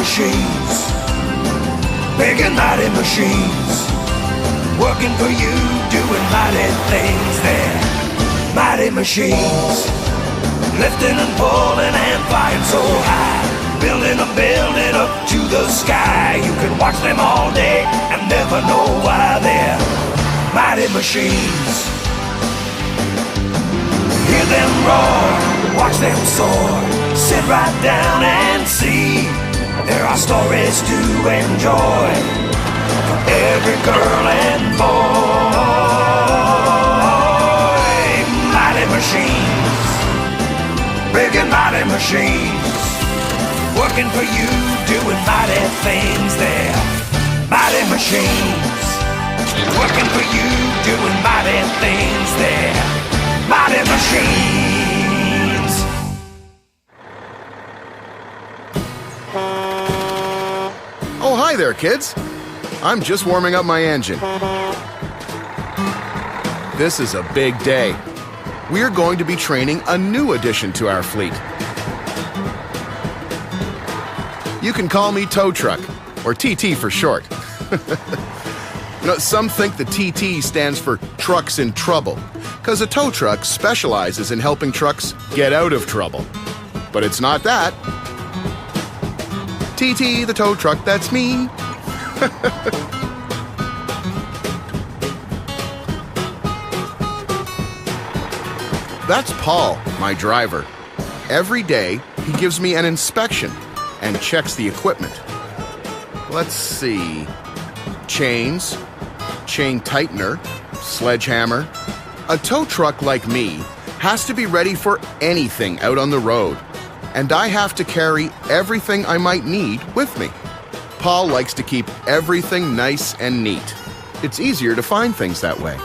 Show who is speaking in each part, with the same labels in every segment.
Speaker 1: machines, big and mighty machines, working for you, doing mighty things. They're mighty machines, lifting and pulling and flying so high, building a building up to the sky. You can watch them all day and never know why. They're mighty machines. Hear them roar, watch them soar, sit right down and see. There are stories to enjoy for every girl and boy. Mighty machines, big and mighty machines, working for you, doing mighty things. They're mighty machines, working for you, doing mighty things. They're mighty machines.
Speaker 2: Oh, hi there, kids. I'm just warming up my engine. This is a big day. We're going to be training a new addition to our fleet. You can call me Tow Truck, or TT for short. You know, some think the TT stands for Trucks in Trouble, because a tow truck specializes in helping trucks get out of trouble. But it's not that. TT, the tow truck, that's me. That's Paul, my driver. Every day, he gives me an inspection and checks the equipment. Let's see. Chains, chain tightener, sledgehammer. A tow truck like me has to be ready for anything out on the road, and I have to carry everything I might need with me. Paul likes to keep everything nice and neat. It's easier to find things that way.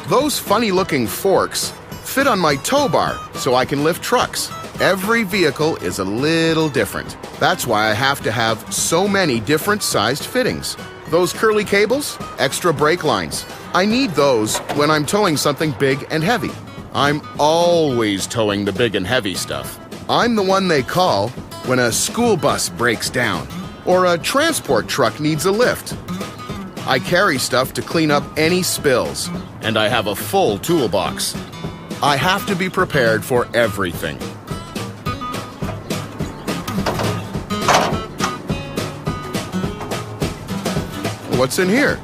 Speaker 2: Those funny-looking forks fit on my tow bar so I can lift trucks. Every vehicle is a little different. That's why I have to have so many different sized fittings. Those curly cables, extra brake lines. I need those when I'm towing something big and heavy. I'm always towing the big and heavy stuff. I'm the one they call when a school bus breaks down or a transport truck needs a lift. I carry stuff to clean up any spills, and I have a full toolbox. I have to be prepared for everything. What's in here?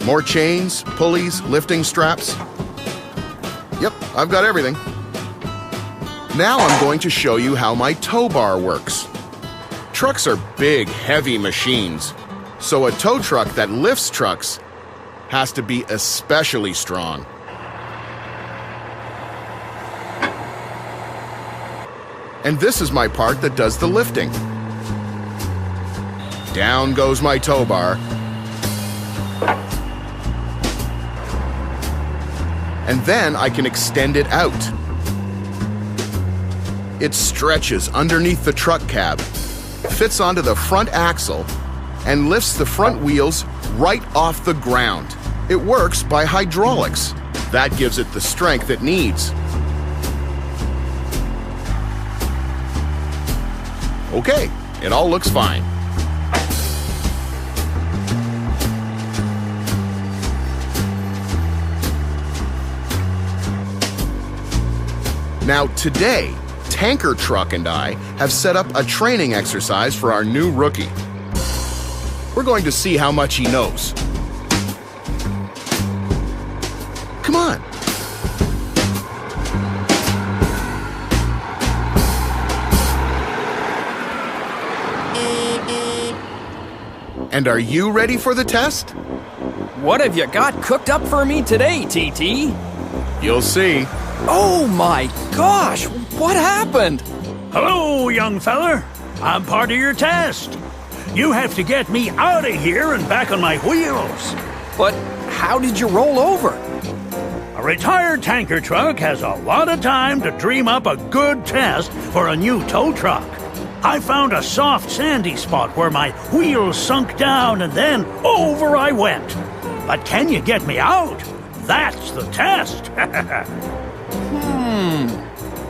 Speaker 2: More chains, pulleys, lifting straps. Yep, I've got everything. Now I'm going to show you how my tow bar works. Trucks are big, heavy machines, so a tow truck that lifts trucks has to be especially strong. And this is my part that does the lifting. Down goes my tow bar. And then I can extend it out. It stretches underneath the truck cab, fits onto the front axle, and lifts the front wheels right off the ground. It works by hydraulics. That gives it the strength it needs. Okay, it all looks fine. Now today, Tanker Truck and I have set up a training exercise for our new rookie. We're going to see how much he knows. Come on. And are you ready for the test?
Speaker 3: What have you got cooked up for me today, TT?
Speaker 2: You'll see.
Speaker 3: Oh my gosh, what happened?
Speaker 4: Hello, young feller. I'm part of your test. You have to get me out of here and back on my wheels.
Speaker 3: But how did you roll over?
Speaker 4: A retired tanker truck has a lot of time to dream up a good test for a new tow truck. I found a soft sandy spot where my wheels sunk down and then over I went. But can you get me out? That's the test.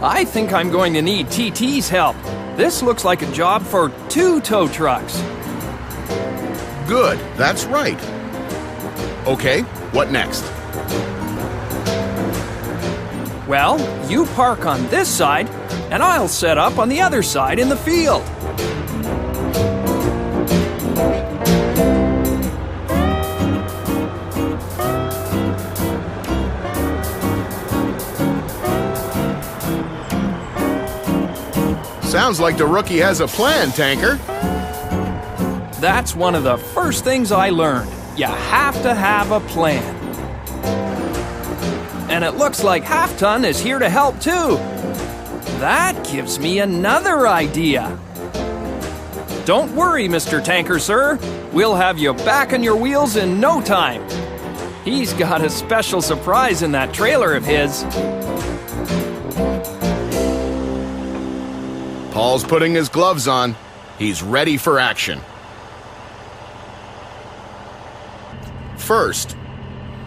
Speaker 3: I think I'm going to need TT's help. This looks like a job for 2 tow trucks.
Speaker 2: Good, that's right. Okay, what next?
Speaker 3: Well, you park on this side, and I'll set up on the other side in the field.
Speaker 2: Sounds like the rookie has a plan, Tanker.
Speaker 3: That's one of the first things I learned. You have to have a plan. And it looks like Half Ton is here to help too. That gives me another idea. Don't worry, Mr. Tanker, sir. We'll have you back on your wheels in no time. He's got a special surprise in that trailer of his.
Speaker 2: Paul's putting his gloves on. He's ready for action. First,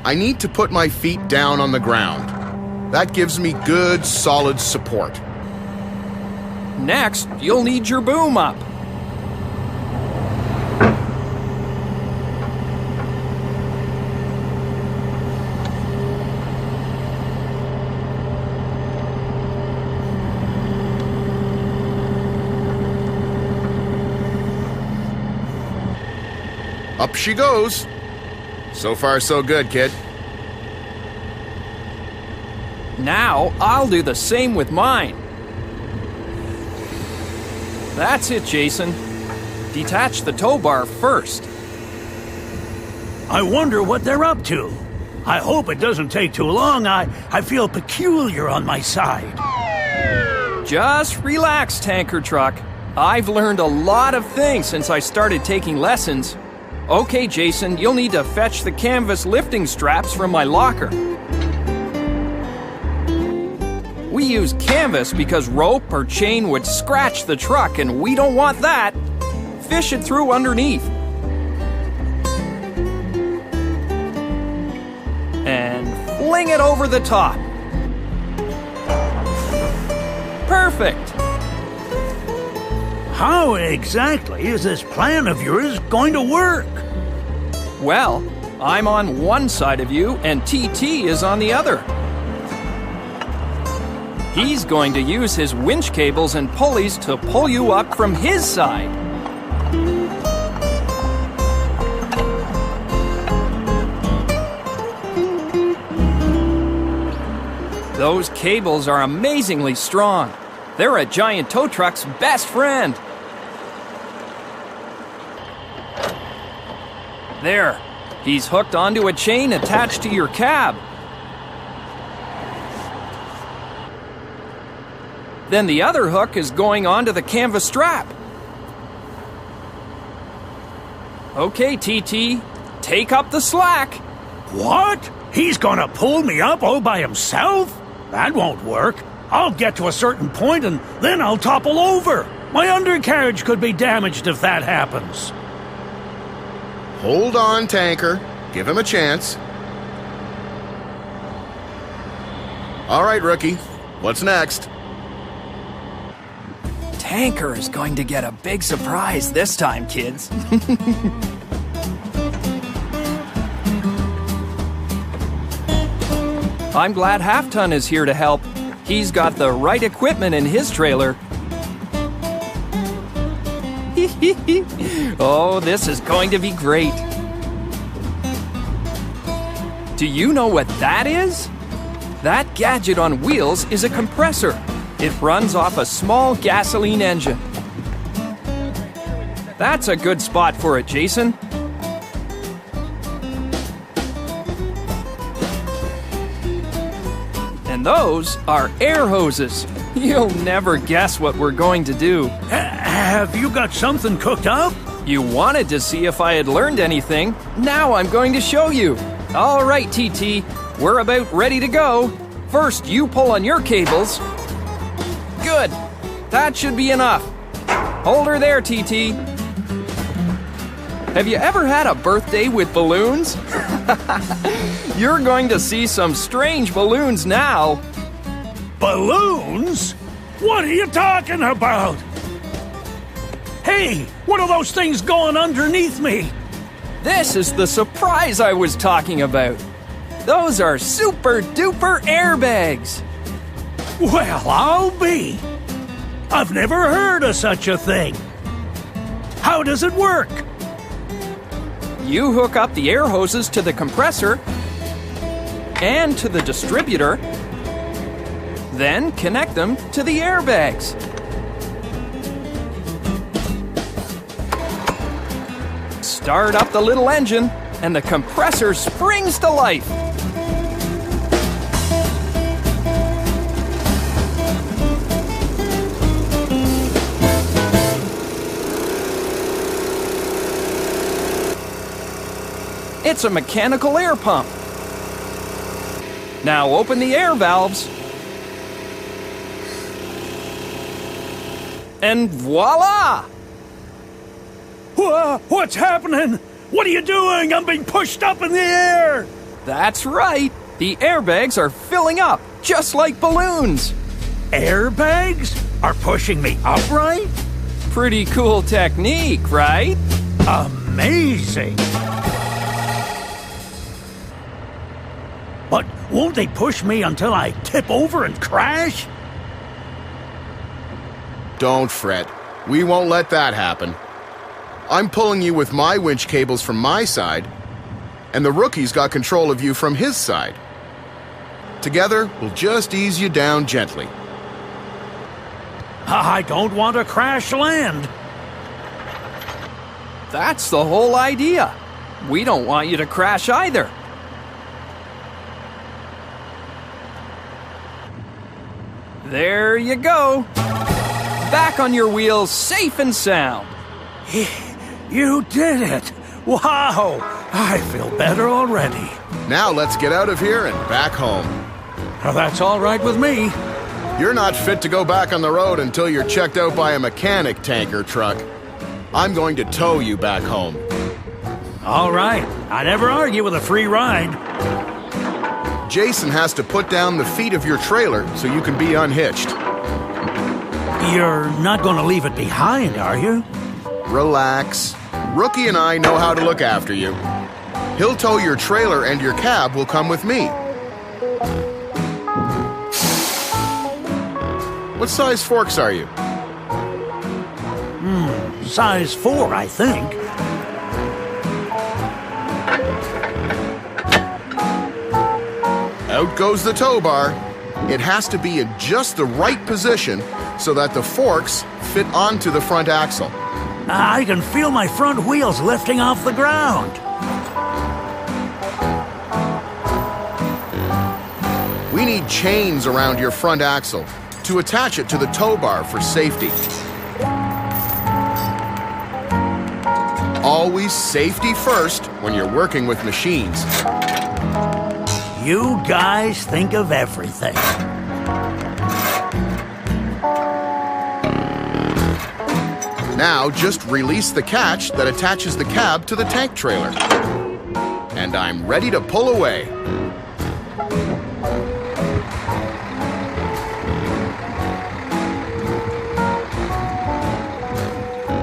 Speaker 2: I need to put my feet down on the ground. That gives me good, solid support.
Speaker 3: Next, you'll need your boom up.
Speaker 2: Up she goes. So far, so good, kid.
Speaker 3: Now, I'll do the same with mine. That's it, Jason. Detach the tow bar first.
Speaker 4: I wonder what they're up to. I hope it doesn't take too long. I feel peculiar on my side.
Speaker 3: Just relax, Tanker Truck. I've learned a lot of things since I started taking lessons. Okay, Jason, you'll need to fetch the canvas lifting straps from my locker. We use canvas because rope or chain would scratch the truck, and we don't want that. Fish it through underneath. And fling it over the top. Perfect.
Speaker 4: How exactly is this plan of yours going to work?
Speaker 3: Well, I'm on one side of you and TT is on the other. He's going to use his winch cables and pulleys to pull you up from his side. Those cables are amazingly strong. They're a giant tow truck's best friend. There, he's hooked onto a chain attached to your cab. Then the other hook is going onto the canvas strap. Okay, TT, take up the slack.
Speaker 4: What? He's gonna pull me up all by himself? That won't work. I'll get to a certain point and then I'll topple over. My undercarriage could be damaged if that happens.
Speaker 2: Hold on, Tanker. Give him a chance. All right, rookie. What's next?
Speaker 3: Tanker is going to get a big surprise this time, kids. I'm glad Half Ton is here to help. He's got the right equipment in his trailer. Oh, this is going to be great. Do you know what that is? That gadget on wheels is a compressor. It runs off a small gasoline engine. That's a good spot for it, Jason. And those are air hoses. You'll never guess what we're going to do.
Speaker 4: Have you got something cooked up?
Speaker 3: You wanted to see if I had learned anything. Now I'm going to show you. All right, TT, we're about ready to go. First, you pull on your cables. Good. That should be enough. Hold her there, TT. Have you ever had a birthday with balloons? You're going to see some strange balloons now.
Speaker 4: Balloons? What are you talking about? Hey, what are those things going underneath me?
Speaker 3: This is the surprise I was talking about. Those are super duper airbags.
Speaker 4: Well, I'll be. I've never heard of such a thing. How does it work?
Speaker 3: You hook up the air hoses to the compressor and to the distributor, then connect them to the airbags. Start up the little engine, and the compressor springs to life. It's a mechanical air pump. Now open the air valves. And voila!
Speaker 4: What's happening? What are you doing? I'm being pushed up in the air!
Speaker 3: That's right. The airbags are filling up, just like balloons.
Speaker 4: Airbags are pushing me upright?
Speaker 3: Pretty cool technique, right?
Speaker 4: Amazing! But won't they push me until I tip over and crash?
Speaker 2: Don't fret. We won't let that happen. I'm pulling you with my winch cables from my side, and the rookie's got control of you from his side. Together, we'll just ease you down gently.
Speaker 4: I don't want to crash land.
Speaker 3: That's the whole idea. We don't want you to crash either. There you go. Back on your wheels, safe and sound.
Speaker 4: You did it! Wow! I feel better already.
Speaker 2: Now let's get out of here and back home.
Speaker 4: Well, that's all right with me.
Speaker 2: You're not fit to go back on the road until you're checked out by a mechanic, tanker truck. I'm going to tow you back home.
Speaker 4: All right. I never argue with a free ride.
Speaker 2: Jason has to put down the feet of your trailer so you can be unhitched.
Speaker 4: You're not going to leave it behind, are you?
Speaker 2: Relax. Rookie and I know how to look after you. He'll tow your trailer and your cab will come with me. What size forks are you?
Speaker 4: Size 4, I think.
Speaker 2: Out goes the tow bar. It has to be in just the right position so that the forks fit onto the front axle.
Speaker 4: I can feel my front wheels lifting off the ground.
Speaker 2: We need chains around your front axle to attach it to the tow bar for safety. Always safety first when you're working with machines.
Speaker 4: You guys think of everything.
Speaker 2: Now just release the catch that attaches the cab to the tank trailer. And I'm ready to pull away.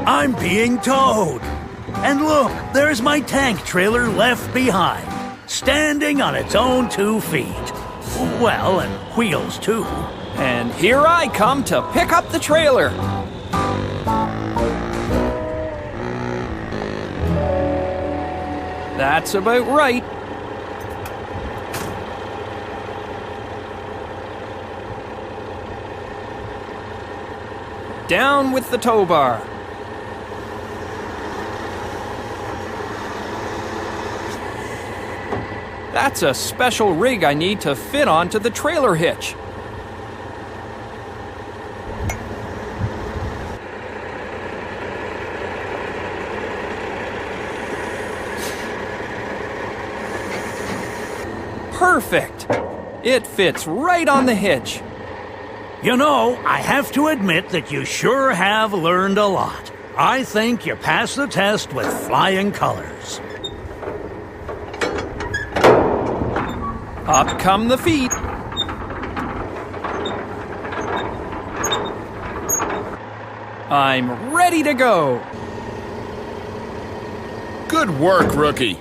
Speaker 4: I'm being towed. And look, there's my tank trailer left behind, standing on its own 2 feet. Well, and wheels too.
Speaker 3: And here I come to pick up the trailer. That's about right. Down with the tow bar. That's a special rig I need to fit onto the trailer hitch. Perfect! It fits right on the hitch.
Speaker 4: You know, I have to admit that you sure have learned a lot. I think you passed the test with flying colors.
Speaker 3: Up come the feet. I'm ready to go.
Speaker 2: Good work, rookie.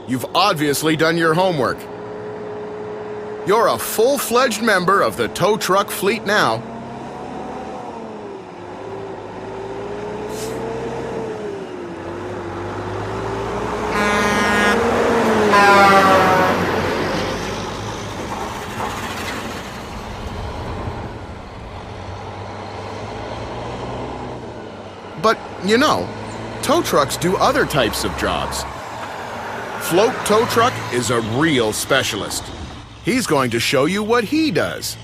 Speaker 2: You've obviously done your homework. You're a full-fledged member of the tow truck fleet now. But, you know, tow trucks do other types of jobs. Float Tow Truck is a real specialist. He's going to show you what he does.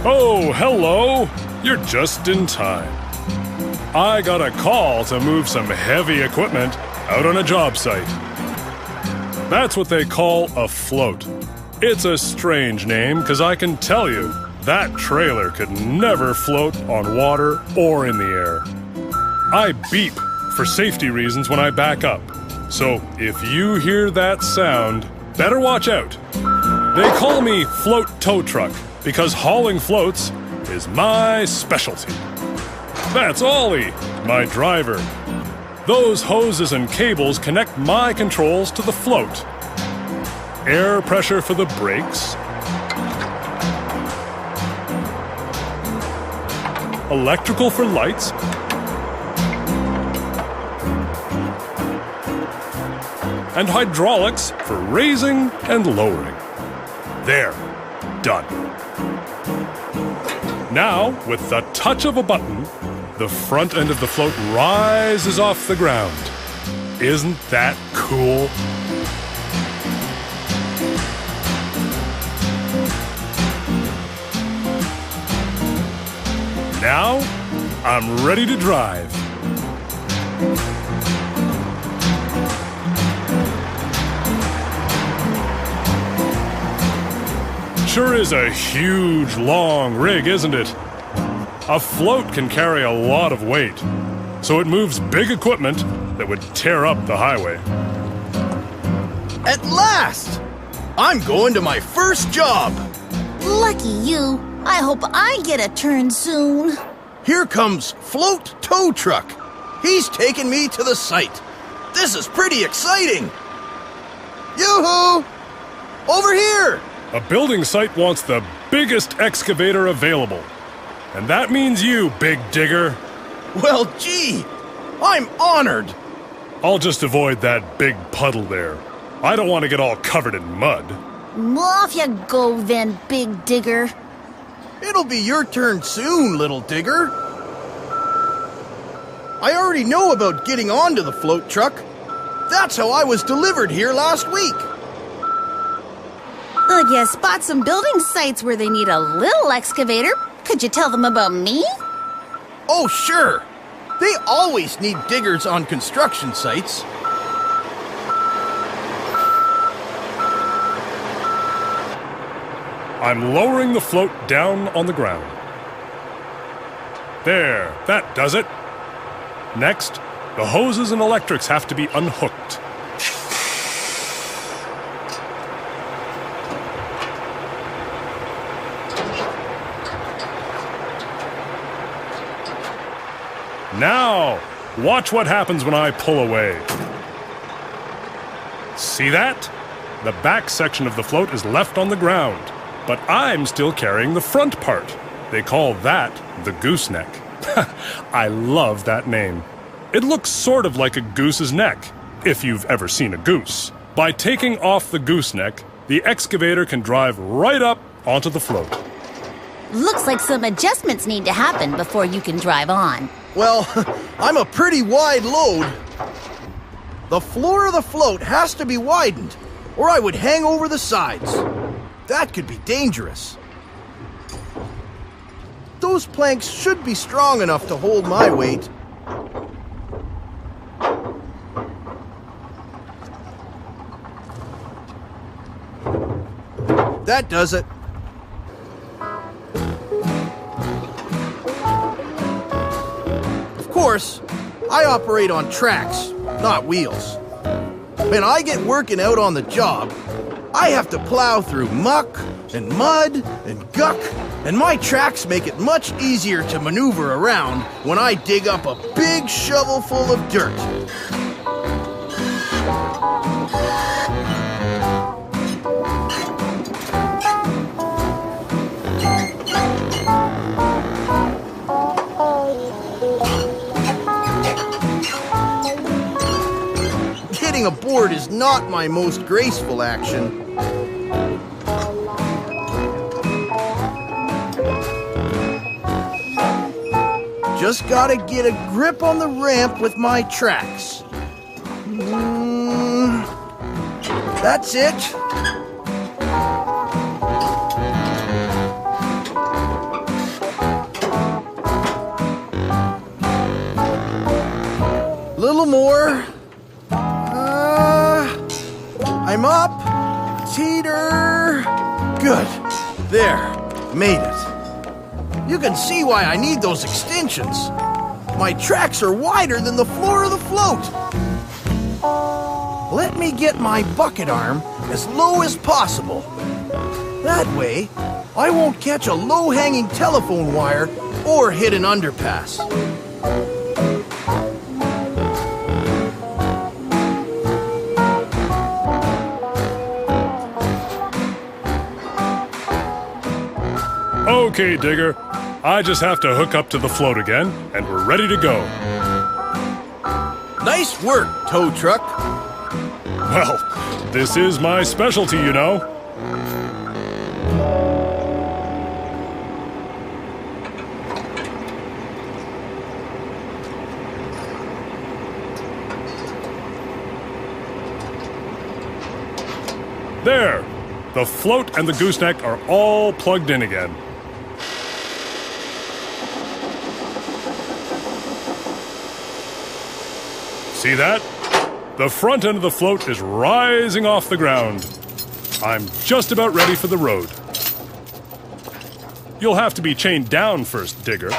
Speaker 5: Oh, hello! You're just in time. I got a call to move some heavy equipment out on a job site. That's what they call a float. It's a strange name, because I can tell you, that trailer could never float on water or in the air. I beep for safety reasons when I back up. So if you hear that sound, better watch out. They call me Float Tow Truck because hauling floats is my specialty. That's Ollie, my driver. Those hoses and cables connect my controls to the float. Air pressure for the brakes. Electrical for lights. And hydraulics for raising and lowering. There, done. Now, with the touch of a button, the front end of the float rises off the ground. Isn't that cool? Now, I'm ready to drive. Sure is a huge, long rig, isn't it? A float can carry a lot of weight, so it moves big equipment that would tear up the highway.
Speaker 6: At last! I'm going to my first job!
Speaker 7: Lucky you. I hope I get a turn soon.
Speaker 6: Here comes Float Tow Truck. He's taking me to the site. This is pretty exciting! Yoo-hoo! Over here!
Speaker 5: A building site wants the biggest excavator available. And that means you, Big Digger.
Speaker 6: Well, gee, I'm honored.
Speaker 5: I'll just avoid that big puddle there. I don't want to get all covered in mud.
Speaker 7: Off you go then, Big Digger.
Speaker 6: It'll be your turn soon, little digger. I already know about getting onto the float truck. That's how I was delivered here last week.
Speaker 7: You spot some building sites where they need a little excavator. Could you tell them about me?
Speaker 6: Oh, sure. They always need diggers on construction sites.
Speaker 5: I'm lowering the float down on the ground. There, that does it. Next, the hoses and electrics have to be unhooked. Now, watch what happens when I pull away. See that? The back section of the float is left on the ground, but I'm still carrying the front part. They call that the gooseneck. I love that name. It looks sort of like a goose's neck, if you've ever seen a goose. By taking off the gooseneck, the excavator can drive right up onto the float.
Speaker 7: Looks like some adjustments need to happen before you can drive on.
Speaker 6: Well, I'm a pretty wide load. The floor of the float has to be widened, or I would hang over the sides. That could be dangerous. Those planks should be strong enough to hold my weight. That does it. Of course, I operate on tracks, not wheels. When I get working out on the job, I have to plow through muck and mud and guck, and my tracks make it much easier to maneuver around when I dig up a big shovel full of dirt. Getting aboard is not my most graceful action. Just gotta get a grip on the ramp with my tracks. That's it. Little more. I'm up. Teeter. Good. There. Made it. You can see why I need those extensions. My tracks are wider than the floor of the float. Let me get my bucket arm as low as possible. That way, I won't catch a low-hanging telephone wire or hit an underpass.
Speaker 5: Okay, Digger. I just have to hook up to the float again, and we're ready to go.
Speaker 6: Nice work, tow truck.
Speaker 5: Well, this is my specialty, you know. There! The float and the gooseneck are all plugged in again. See that? The front end of the float is rising off the ground. I'm just about ready for the road. You'll have to be chained down first, Digger.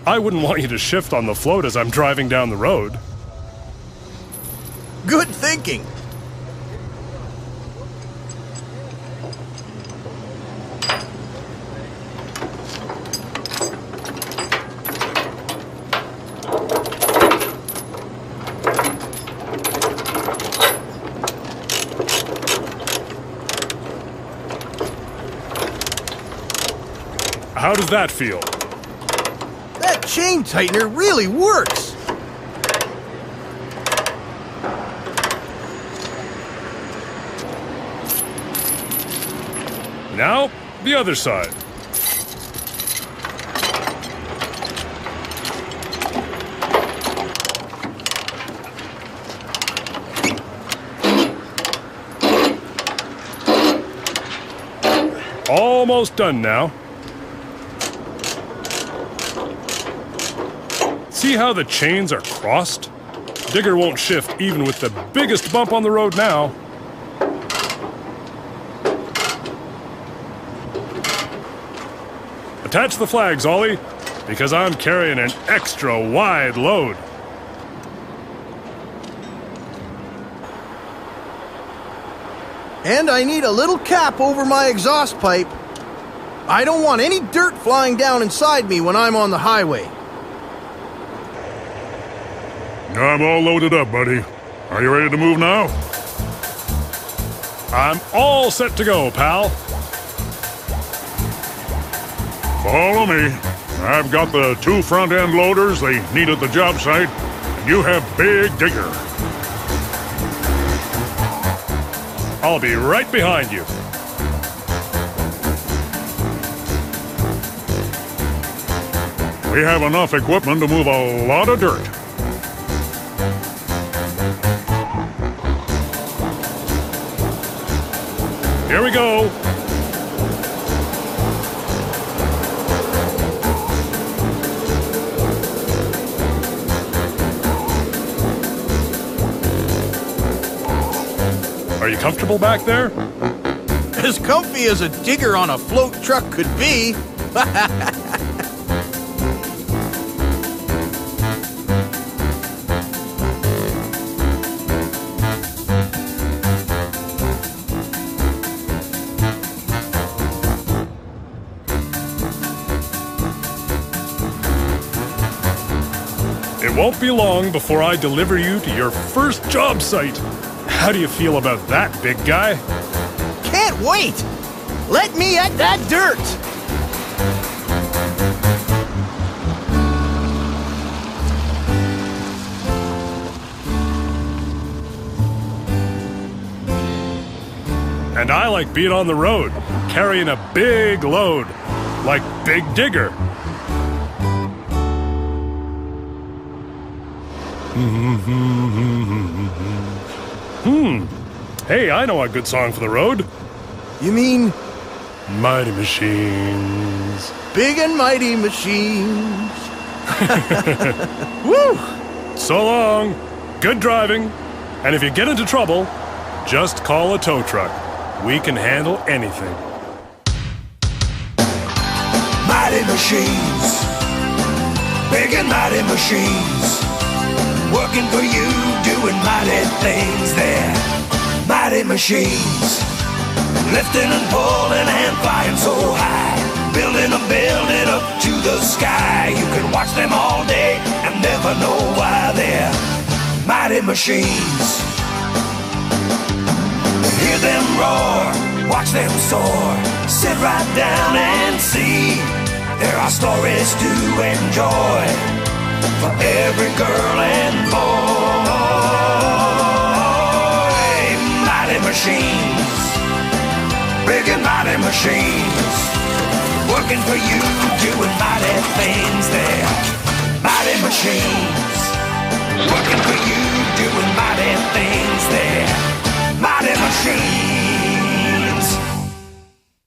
Speaker 5: I wouldn't want you to shift on the float as I'm driving down the road.
Speaker 6: Good thinking.
Speaker 5: How does that feel?
Speaker 6: That chain tightener really works.
Speaker 5: Now, the other side. Almost done now. See how the chains are crossed? Digger won't shift even with the biggest bump on the road now. Attach the flags, Ollie, because I'm carrying an extra wide load.
Speaker 6: And I need a little cap over my exhaust pipe. I don't want any dirt flying down inside me when I'm on the highway.
Speaker 8: I'm all loaded up, buddy. Are you ready to move now?
Speaker 5: I'm all set to go, pal.
Speaker 8: Follow me. I've got the 2 front-end loaders they need at the job site, and you have Big Digger.
Speaker 5: I'll be right behind you.
Speaker 8: We have enough equipment to move a lot of dirt.
Speaker 5: Here we go. Are you comfortable back there?
Speaker 6: As comfy as a digger on a float truck could be.
Speaker 5: won't be long before I deliver you to your first job site. How do you feel about that, big guy?
Speaker 6: Can't wait! Let me at that dirt!
Speaker 5: And I like being on the road, carrying a big load, like Big Digger. Hey, I know a good song for the road.
Speaker 6: You mean
Speaker 5: Mighty Machines.
Speaker 6: big and mighty machines? Woo!
Speaker 5: So long. Good driving. And if you get into trouble, just call a tow truck. We can handle anything.
Speaker 1: Mighty machines, big and mighty machines, working for you, doing mighty things there. Mighty machines, lifting and pulling and flying so high, building a building up to the sky. You can watch them all day and never know why they're mighty machines. Hear them roar, watch them soar, sit right down and see. There are stories to enjoy for every girl and boy. Mighty machines, big and mighty machines, working for you, doing mighty things there. Mighty machines, working for you, doing mighty things there. Mighty machines.